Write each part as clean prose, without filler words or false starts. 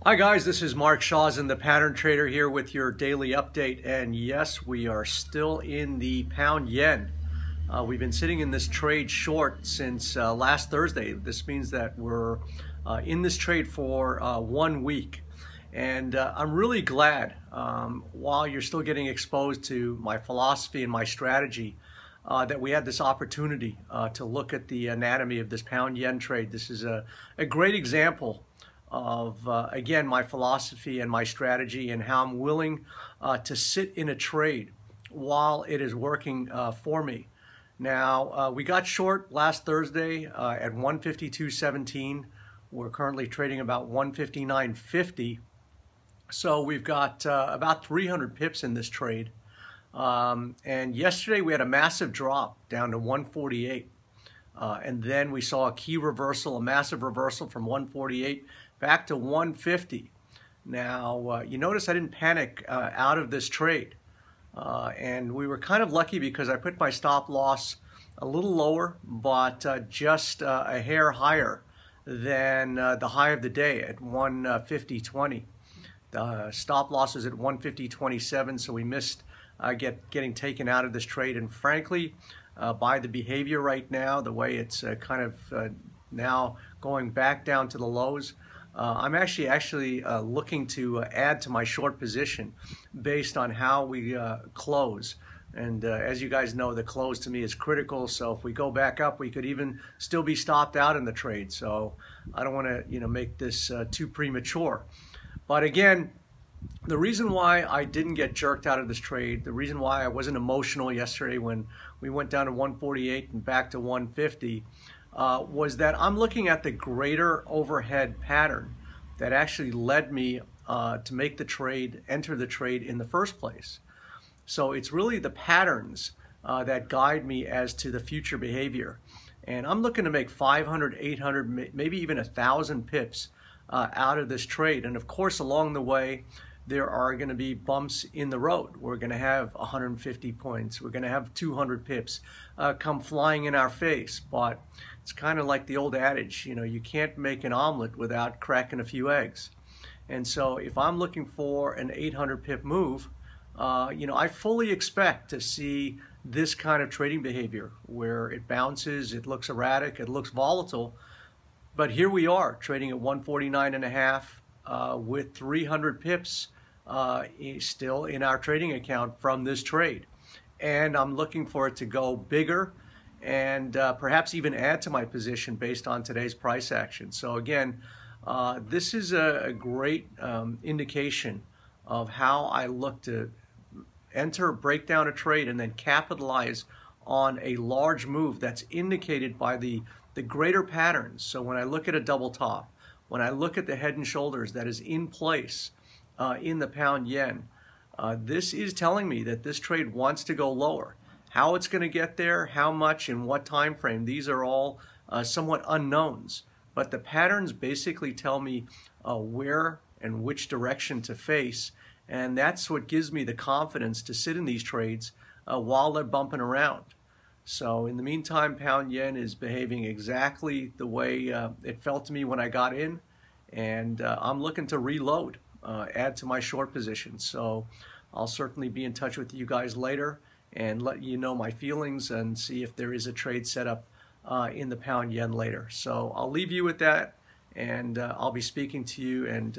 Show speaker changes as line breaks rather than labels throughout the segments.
Hi guys, this is Mark Shawson, the Pattern Trader here with your daily update. And yes, we are still in the pound yen. We've been sitting in this trade short since last Thursday. This means that we're in this trade for 1 week. And I'm really glad, while you're still getting exposed to my philosophy and my strategy, that we had this opportunity to look at the anatomy of this pound yen trade. This is a great example of, again, my philosophy and my strategy and how I'm willing to sit in a trade while it is working for me. Now, we got short last Thursday at 152.17. We're currently trading about 159.50. So we've got about 300 pips in this trade. And yesterday we had a massive drop down to 148. And then we saw a key reversal, a massive reversal from 148 back to 150. Now, you notice I didn't panic out of this trade. And we were kind of lucky because I put my stop loss a little lower, but just a hair higher than the high of the day at 150.20. The stop loss is at 150.27, so we missed getting taken out of this trade. And frankly, by the behavior right now, the way it's kind of now going back down to the lows, I'm actually looking to add to my short position based on how we close. And as you guys know, the close to me is critical. So if we go back up, we could even still be stopped out in the trade. So I don't want to, make this too premature. But again, the reason why I didn't get jerked out of this trade, the reason why I wasn't emotional yesterday when we went down to 148 and back to 150, was that I'm looking at the greater overhead pattern that actually led me to make the trade, enter the trade in the first place. So it's really the patterns that guide me as to the future behavior. And I'm looking to make 500, 800, maybe even 1,000 pips out of this trade. And of course, along the way, there are going to be bumps in the road. We're going to have 150 points. We're going to have 200 pips come flying in our face. But it's kind of like the old adage, you can't make an omelet without cracking a few eggs. And so if I'm looking for an 800 pip move, I fully expect to see this kind of trading behavior where it bounces, it looks erratic, it looks volatile. But here we are trading at 149.5 with 300 pips still in our trading account from this trade. And I'm looking for it to go bigger and perhaps even add to my position based on today's price action. So again, this is a great indication of how I look to break down a trade, and then capitalize on a large move that's indicated by the greater patterns. So when I look at a double top, when I look at the head and shoulders that is in place in the pound yen, this is telling me that this trade wants to go lower. How it's going to get there, how much, in what time frame, these are all somewhat unknowns. But the patterns basically tell me where and which direction to face, and that's what gives me the confidence to sit in these trades while they're bumping around. So in the meantime, pound yen is behaving exactly the way it felt to me when I got in, and I'm looking to reload, add to my short position. So I'll certainly be in touch with you guys later and let you know my feelings and see if there is a trade set up in the pound yen later. So I'll leave you with that, and I'll be speaking to you and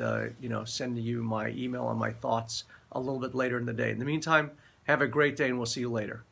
sending you my email and my thoughts a little bit later in the day. In the meantime, have a great day, and we'll see you later.